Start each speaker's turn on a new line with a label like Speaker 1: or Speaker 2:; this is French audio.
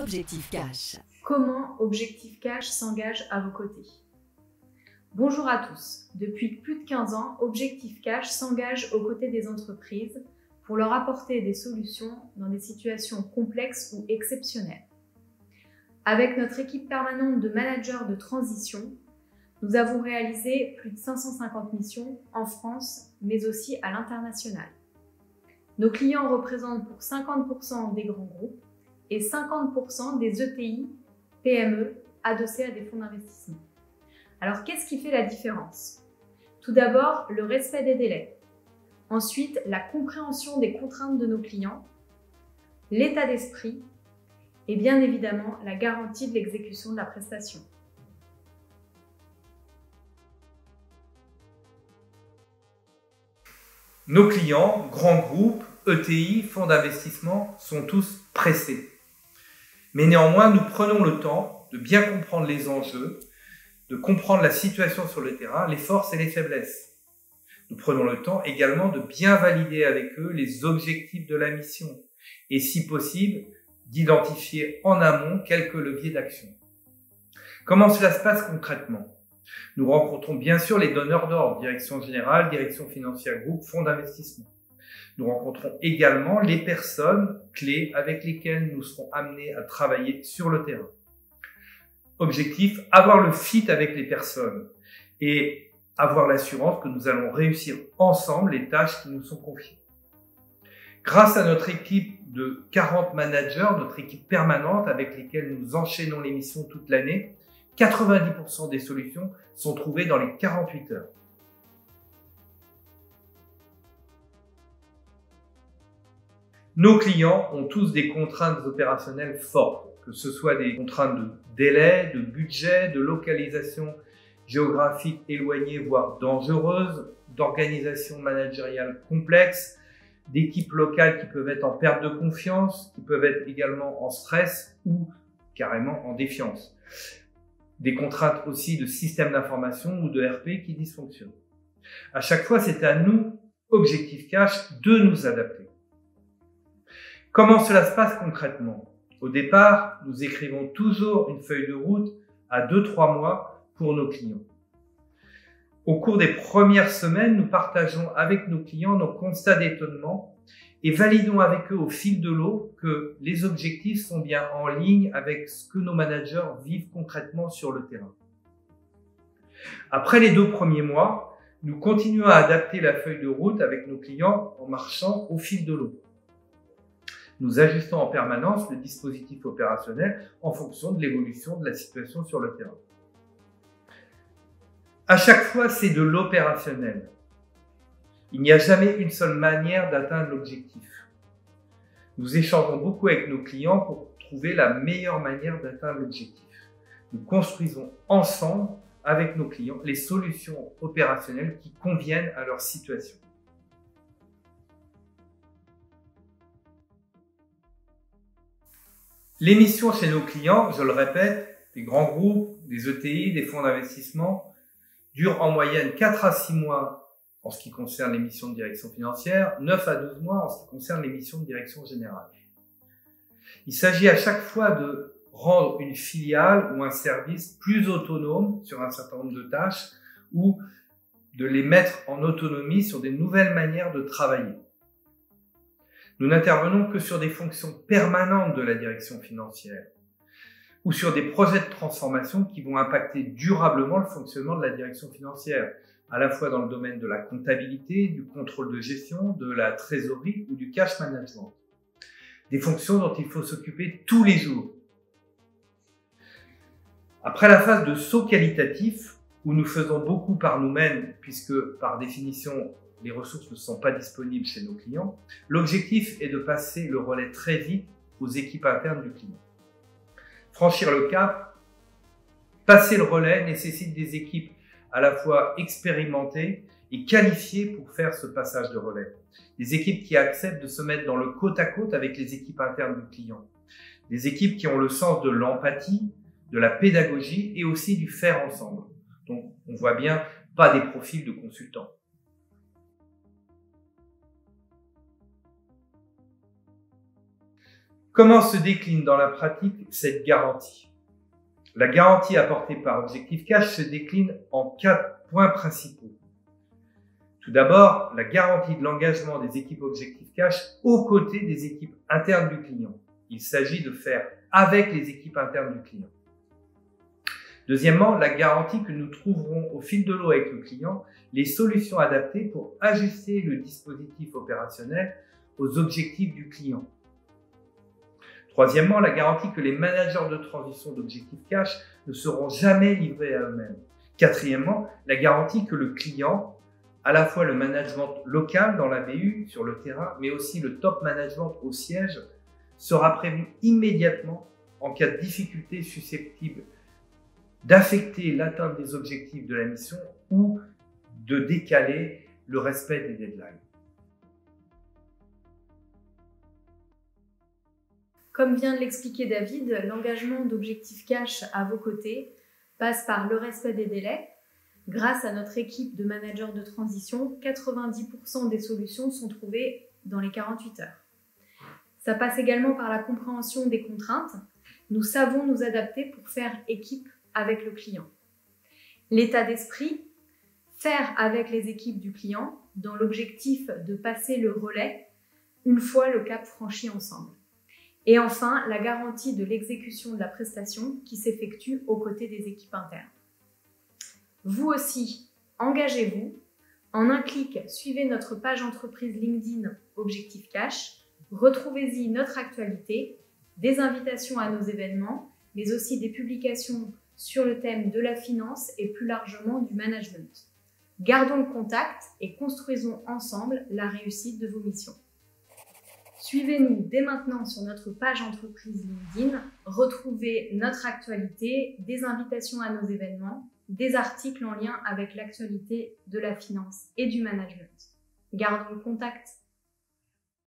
Speaker 1: Objectif Cash.
Speaker 2: Comment Objectif Cash s'engage à vos côtés? Bonjour à tous. Depuis plus de 15 ans, Objectif Cash s'engage aux côtés des entreprises pour leur apporter des solutions dans des situations complexes ou exceptionnelles. Avec notre équipe permanente de managers de transition, nous avons réalisé plus de 550 missions en France, mais aussi à l'international. Nos clients représentent pour 50% des grands groupes et 50% des ETI, PME, adossés à des fonds d'investissement. Alors, qu'est-ce qui fait la différence? Tout d'abord, le respect des délais. Ensuite, la compréhension des contraintes de nos clients, l'état d'esprit et bien évidemment, la garantie de l'exécution de la prestation.
Speaker 3: Nos clients, grands groupes, ETI, fonds d'investissement, sont tous pressés. Mais néanmoins, nous prenons le temps de bien comprendre les enjeux, de comprendre la situation sur le terrain, les forces et les faiblesses. Nous prenons le temps également de bien valider avec eux les objectifs de la mission et, si possible, d'identifier en amont quelques leviers d'action. Comment cela se passe concrètement? Nous rencontrons bien sûr les donneurs d'ordre, direction générale, direction financière groupe, fonds d'investissement. Nous rencontrons également les personnes clés avec lesquelles nous serons amenés à travailler sur le terrain. Objectif, avoir le fit avec les personnes et avoir l'assurance que nous allons réussir ensemble les tâches qui nous sont confiées. Grâce à notre équipe de 40 managers, notre équipe permanente avec lesquelles nous enchaînons les missions toute l'année, 90% des solutions sont trouvées dans les 48 heures. Nos clients ont tous des contraintes opérationnelles fortes, que ce soit des contraintes de délai, de budget, de localisation géographique éloignée, voire dangereuse, d'organisation managériale complexe, d'équipes locales qui peuvent être en perte de confiance, qui peuvent être également en stress ou carrément en défiance. Des contraintes aussi de systèmes d'information ou de RP qui dysfonctionnent. À chaque fois, c'est à nous, Objectif Cash, de nous adapter. Comment cela se passe concrètement? Au départ, nous écrivons toujours une feuille de route à 2-3 mois pour nos clients. Au cours des premières semaines, nous partageons avec nos clients nos constats d'étonnement et validons avec eux au fil de l'eau que les objectifs sont bien en ligne avec ce que nos managers vivent concrètement sur le terrain. Après les 2 premiers mois, nous continuons à adapter la feuille de route avec nos clients en marchant au fil de l'eau. Nous ajustons en permanence le dispositif opérationnel en fonction de l'évolution de la situation sur le terrain. À chaque fois, c'est de l'opérationnel. Il n'y a jamais une seule manière d'atteindre l'objectif. Nous échangeons beaucoup avec nos clients pour trouver la meilleure manière d'atteindre l'objectif. Nous construisons ensemble avec nos clients les solutions opérationnelles qui conviennent à leur situation. Les missions chez nos clients, je le répète, des grands groupes, des ETI, des fonds d'investissement, durent en moyenne 4 à 6 mois en ce qui concerne les missions de direction financière, 9 à 12 mois en ce qui concerne les missions de direction générale. Il s'agit à chaque fois de rendre une filiale ou un service plus autonome sur un certain nombre de tâches ou de les mettre en autonomie sur des nouvelles manières de travailler. Nous n'intervenons que sur des fonctions permanentes de la direction financière ou sur des projets de transformation qui vont impacter durablement le fonctionnement de la direction financière, à la fois dans le domaine de la comptabilité, du contrôle de gestion, de la trésorerie ou du cash management. Des fonctions dont il faut s'occuper tous les jours. Après la phase de saut qualitatif, où nous faisons beaucoup par nous-mêmes, puisque par définition, les ressources ne sont pas disponibles chez nos clients, l'objectif est de passer le relais très vite aux équipes internes du client. Franchir le cap, passer le relais nécessite des équipes à la fois expérimentées et qualifiées pour faire ce passage de relais. Des équipes qui acceptent de se mettre dans le côte à côte avec les équipes internes du client. Des équipes qui ont le sens de l'empathie, de la pédagogie et aussi du faire ensemble. Donc, on voit bien, pas des profils de consultants. Comment se décline dans la pratique cette garantie? La garantie apportée par Objectif Cash se décline en 4 points principaux. Tout d'abord, la garantie de l'engagement des équipes Objectif Cash aux côtés des équipes internes du client. Il s'agit de faire avec les équipes internes du client. Deuxièmement, la garantie que nous trouverons au fil de l'eau avec le client les solutions adaptées pour ajuster le dispositif opérationnel aux objectifs du client. Troisièmement, la garantie que les managers de transition d'Objectif Cash ne seront jamais livrés à eux-mêmes. Quatrièmement, la garantie que le client, à la fois le management local dans la BU, sur le terrain, mais aussi le top management au siège, sera prévenu immédiatement en cas de difficulté susceptible d'affecter l'atteinte des objectifs de la mission ou de décaler le respect des deadlines.
Speaker 2: Comme vient de l'expliquer David, l'engagement d'Objectif Cash à vos côtés passe par le respect des délais. Grâce à notre équipe de managers de transition, 90% des solutions sont trouvées dans les 48 heures. Ça passe également par la compréhension des contraintes. Nous savons nous adapter pour faire équipe avec le client. L'état d'esprit, faire avec les équipes du client dans l'objectif de passer le relais une fois le cap franchi ensemble. Et enfin, la garantie de l'exécution de la prestation qui s'effectue aux côtés des équipes internes. Vous aussi, engagez-vous. En un clic, suivez notre page entreprise LinkedIn Objectif Cash. Retrouvez-y notre actualité, des invitations à nos événements, mais aussi des publications sur le thème de la finance et plus largement du management. Gardons le contact et construisons ensemble la réussite de vos missions. Suivez-nous dès maintenant sur notre page entreprise LinkedIn, retrouvez notre actualité, des invitations à nos événements, des articles en lien avec l'actualité de la finance et du management. Gardons le contact.